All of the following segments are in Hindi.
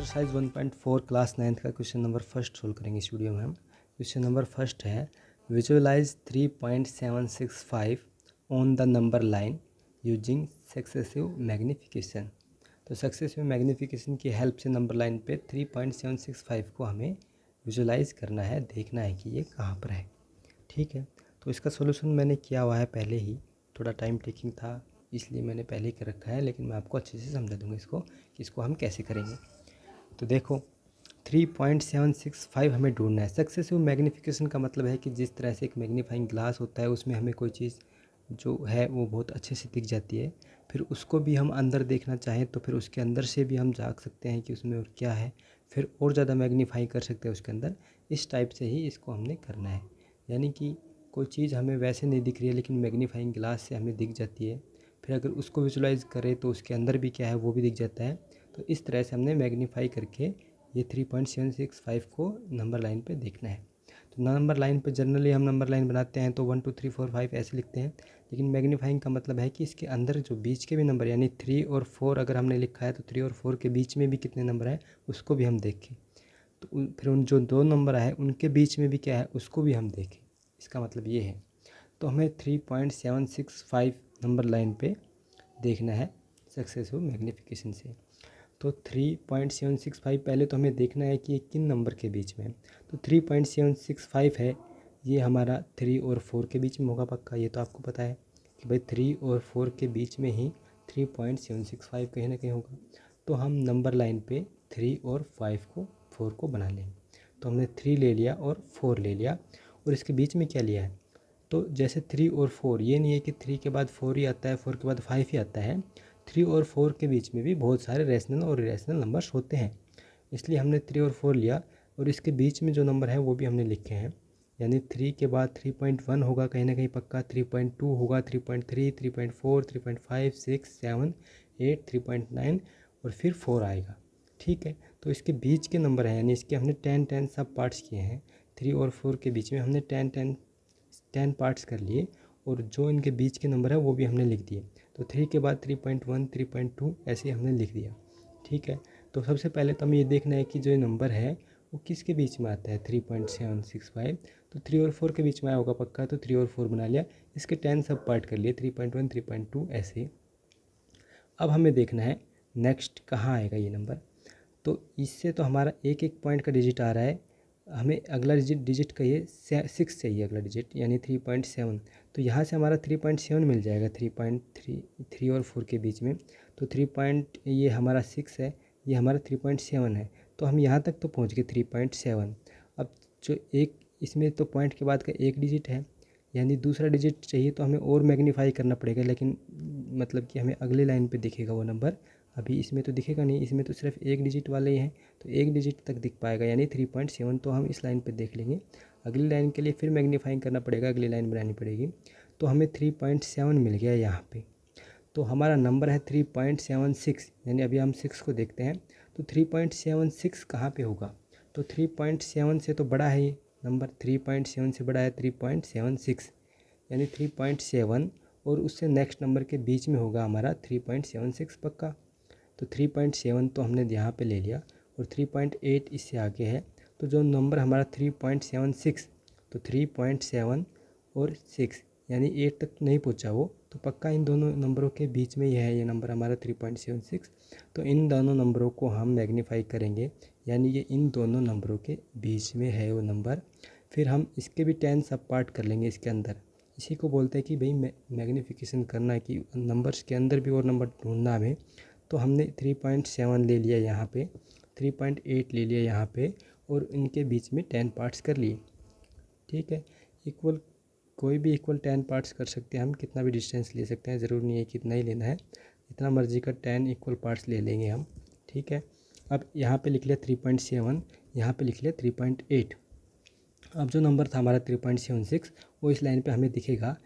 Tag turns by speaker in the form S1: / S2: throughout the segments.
S1: एक्सरसाइज 1.4 क्लास 9th का क्वेश्चन नंबर फर्स्ट सोल्व करेंगे इस वीडियो में हम। क्वेश्चन नंबर फर्स्ट है visualize 3.765 on the number line using successive magnification. तो सक्सेसिव मैग्निफिकेशन की हेल्प से नंबर लाइन पे 3.765 को हमें विजुअलाइज करना है, देखना है कि ये कहाँ पर है। ठीक है, तो इसका सोल्यूशन मैंने किया हुआ है पहले ही, थोड़ा टाइम टेकिंग था इसलिए मैंने पहले ही कर रखा है, लेकिन मैं आपको अच्छे से समझा दूंगा इसको कि इसको हम कैसे करेंगे। तो देखो 3.765 हमें ढूंढना है। सक्सेसिव मैग्नीफिकेशन का मतलब है कि जिस तरह से एक मैग्नीफाइंग ग्लास होता है उसमें हमें कोई चीज़ जो है वो बहुत अच्छे से दिख जाती है, फिर उसको भी हम अंदर देखना चाहें तो फिर उसके अंदर से भी हम झाँक सकते हैं कि उसमें और क्या है, फिर और ज़्यादा मैग्नीफाई कर सकते हैं उसके अंदर। इस टाइप से ही इसको हमने करना है, यानी कि कोई चीज़ हमें वैसे नहीं दिख रही है लेकिन मैग्नीफाइंग ग्लास से हमें दिख जाती है, फिर अगर उसको विजुलाइज करें तो उसके अंदर भी क्या है वो भी दिख जाता है। तो इस तरह से हमने मैग्नीफाई करके ये 3.765 को नंबर लाइन पे देखना है। तो नंबर लाइन पे जनरली हम नंबर लाइन बनाते हैं तो 1 2 3 4 5 ऐसे लिखते हैं, लेकिन मैग्नीफाइंग का मतलब है कि इसके अंदर जो बीच के भी नंबर यानी 3 और 4 अगर हमने लिखा है तो 3 और 4 के बीच में भी कितने नंबर है उसको भी हम देखें। तो फिर उन जो दो नंबर है उनके बीच में भी क्या है उसको भी हम देखें, इसका मतलब ये है। तो हमें 3.765 नंबर लाइन पे देखना है सक्सेसिव मैग्नीफिकेशन से। तो 3.765 पहले तो हमें देखना है कि ये किन नंबर के बीच में है। तो 3.765 है, ये हमारा 3 और 4 के बीच में होगा पक्का, ये तो आपको पता है कि भाई 3 और 4 के बीच में ही 3.765 कहीं ना कहीं होगा। तो हम नंबर लाइन पे 3 और 5 को 4 को बना लेंगे। तो हमने 3 ले लिया और 4 ले लिया, और इसके बीच में क्या लिया है, तो जैसे 3 और 4, ये नहीं है कि 3 के बाद 4 ही आता है, 4 के बाद 5 ही आता है। 3 और 4 के बीच में भी बहुत सारे रैशनल और इरेशनल नंबर्स होते हैं, इसलिए हमने 3 और 4 लिया, और इसके बीच में जो नंबर है वो भी हमने लिखे हैं। यानी 3 के बाद 3.1 होगा कहीं ना कहीं पक्का, 3.2 होगा, 3.3, 3.4, 3.5, 6, 7, 8, 3.9 और फिर 4 आएगा। ठीक है, तो इसके बीच के नंबर हैं, यानी इसके हमने 10 सब पार्ट्स किए हैं। 3 और 4 के बीच में हमने 10 पार्ट्स कर लिए, और जो इनके बीच के नंबर है वो भी हमने लिख दिए। तो 3 के बाद 3.1, 3.2 ऐसे हमने लिख दिया। ठीक है, तो सबसे पहले तो हमें ये देखना है कि जो नंबर है वो किसके बीच में आता है, 3.765। तो 3 और 4 के बीच में आया होगा पक्का, तो 3 और 4 बना लिया, इसके 10 सब पार्ट कर लिए, 3.1, 3.2 ऐसे। अब हमें देखना है नेक्स्ट कहाँ आएगा ये नंबर। तो इससे तो हमारा एक एक पॉइंट का डिजिट आ रहा है, हमें अगला डिजिट का ये 6 चाहिए, अगला डिजिट यानी 3.7। तो यहाँ से हमारा 3.7 मिल जाएगा, 3 और 4 के बीच में। तो ये हमारा 6 है, ये हमारा 3.7 है, तो हम यहाँ तक तो पहुँच गए 3.7। अब जो एक इसमें तो पॉइंट के बाद का एक डिजिट है, यानी दूसरा डिजिट चाहिए, तो हमें और मैग्नीफाई करना पड़ेगा, लेकिन मतलब कि हमें अगले लाइन पे दिखेगा वो नंबर, अभी इसमें तो दिखेगा नहीं, इसमें तो सिर्फ एक डिजिट वाले ही हैं, तो एक डिजिट तक दिख पाएगा यानी 3.7। तो हम इस लाइन पे देख लेंगे, अगली लाइन के लिए फिर मैग्नीफाइंग करना पड़ेगा, अगली लाइन बनानी पड़ेगी। तो हमें 3.7 मिल गया यहाँ पे, तो हमारा नंबर है 3.76, यानी अभी हम 6 को देखते हैं। तो 3.76 कहाँ पे होगा, तो 3.7 से तो बड़ा है ये नंबर, 3.7 से बड़ा है 3.76, यानी 3.7 और उससे नेक्स्ट नंबर के बीच में होगा हमारा 3.76 पक्का। तो 3.7 तो हमने यहाँ पे ले लिया, और 3.8 इससे आगे है, तो जो नंबर हमारा 3.76, तो 3.7 और 6 यानी 8 तक तो नहीं पहुँचा वो, तो पक्का इन दोनों नंबरों के बीच में ही है ये नंबर हमारा 3.76। तो इन दोनों नंबरों को हम मैग्नीफाई करेंगे, यानी ये इन दोनों नंबरों के बीच में है वो नंबर। फिर हम इसके भी 10 सब पार्ट कर लेंगे इसके अंदर, इसी को बोलते हैं कि भाई मैग्नीफिकेशन करना है कि नंबर्स के अंदर भी और नंबर ढूंढना हमें। तो हमने 3.7 ले लिया यहाँ पे, 3.8 ले लिया यहाँ पे, और इनके बीच में 10 पार्ट्स कर लिए। ठीक है, इक्वल कोई भी इक्वल 10 पार्ट्स कर सकते हैं हम, कितना भी डिस्टेंस ले सकते हैं, ज़रूरी नहीं है कि इतना ही लेना है, जितना मर्जी का 10 इक्वल पार्ट्स ले लेंगे हम। ठीक है, अब यहाँ पे लिख लिया 3.7, यहाँ पे लिख लिया 3.8। अब जो नंबर था हमारा 3.76 वो इस लाइन पे हमें दिखेगा,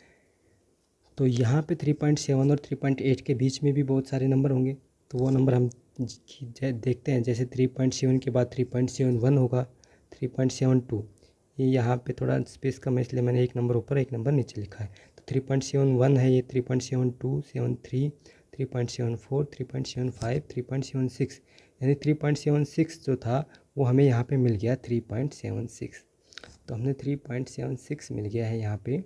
S1: तो यहाँ पे 3.7 और 3.8 के बीच में भी बहुत सारे नंबर होंगे, तो वो नंबर हम देखते हैं। जैसे 3.7 के बाद 3.71 होगा, 3.72, ये यहाँ पे थोड़ा स्पेस कम है इसलिए मैंने एक नंबर ऊपर एक नंबर नीचे लिखा है। तो 3.71 है ये, 3.72, 73, 3.74, 3.75, 3.76, यानी 3.76 जो था वो हमें यहाँ पे मिल गया 3.76। तो हमने 3.76 मिल गया है यहाँ पे।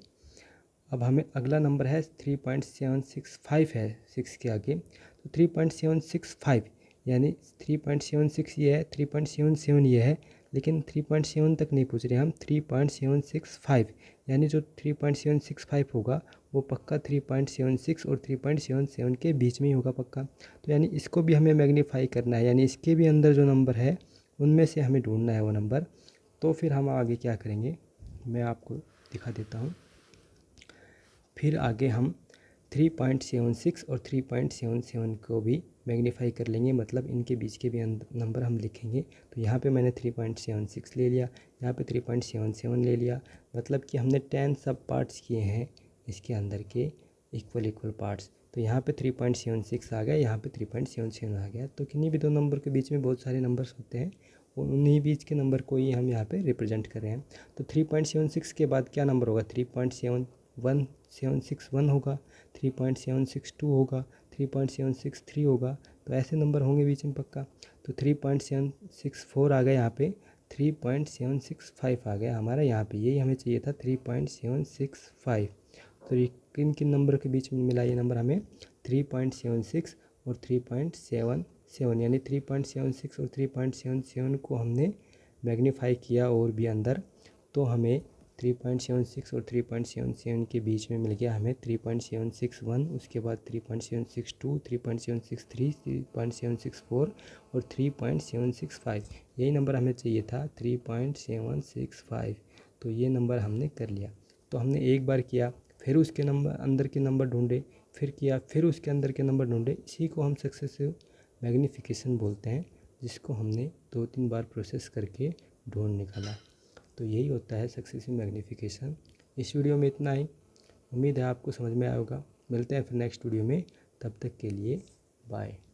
S1: अब हमें अगला नंबर है 3.765 है 6 के आगे, तो 3.765 यानी 3.76 ये है, 3.77 ये है, लेकिन 3.7 तक नहीं पूछ रहे हम, 3.765 यानी जो 3.765 होगा वो पक्का 3.76 और 3.77 के बीच में ही होगा पक्का। तो यानी इसको भी हमें मैग्नीफाई करना है, यानी इसके भी अंदर जो नंबर है उनमें से हमें ढूंढना है वो नंबर। तो फिर हम आगे क्या करेंगे मैं आपको दिखा देता हूँ। फिर आगे हम 3.76 और 3.77 को भी मैग्नीफाई कर लेंगे, मतलब इनके बीच के भी नंबर हम लिखेंगे। तो यहाँ पे मैंने 3.76 ले लिया, यहाँ पे 3.77 ले लिया, मतलब कि हमने 10 सब पार्ट्स किए हैं इसके अंदर के इक्वल पार्ट्स। तो यहाँ पे 3.76 आ गया, यहाँ पे 3.77 आ गया। तो किन्हीं भी दो नंबर के बीच में बहुत सारे नंबर्स होते हैं, उन्हीं बीच के नंबर को ही हम यहाँ पे रिप्रेजेंट कर रहे हैं। तो 3.76 के बाद क्या नंबर होगा, 3.761 होगा, 3.762 होगा, 3.763 होगा। तो ऐसे नंबर होंगे बीच में पक्का। तो 3.764 आ गया, यहाँ पे 3.765 आ गया हमारा, यहाँ पे यही हमें चाहिए था 3.765। तो ये किन किन नंबर के बीच में मिला ये नंबर हमें, 3.76 और 3.77, यानी 3.76 और 3.77 को हमने मैग्नीफाई किया और भी अंदर, तो हमें 3.76 और 3.77 के बीच में मिल गया हमें 3.761, उसके बाद 3.762, 3.763, 3.764 और 3.765। यही नंबर हमें चाहिए था 3.765। तो ये नंबर हमने कर लिया। तो हमने एक बार किया, फिर उसके नंबर अंदर के नंबर ढूंढे, फिर किया, फिर उसके अंदर के नंबर ढूंढे। इसी को हम सक्सेसिव मैग्नीफिकेशन बोलते हैं, जिसको हमने 2-3 बार प्रोसेस करके ढूंढ निकाला। तो यही होता है सक्सेसिव मैग्नीफिकेशन। इस वीडियो में इतना ही, उम्मीद है आपको समझ में आया होगा। मिलते हैं फिर नेक्स्ट वीडियो में, तब तक के लिए बाय।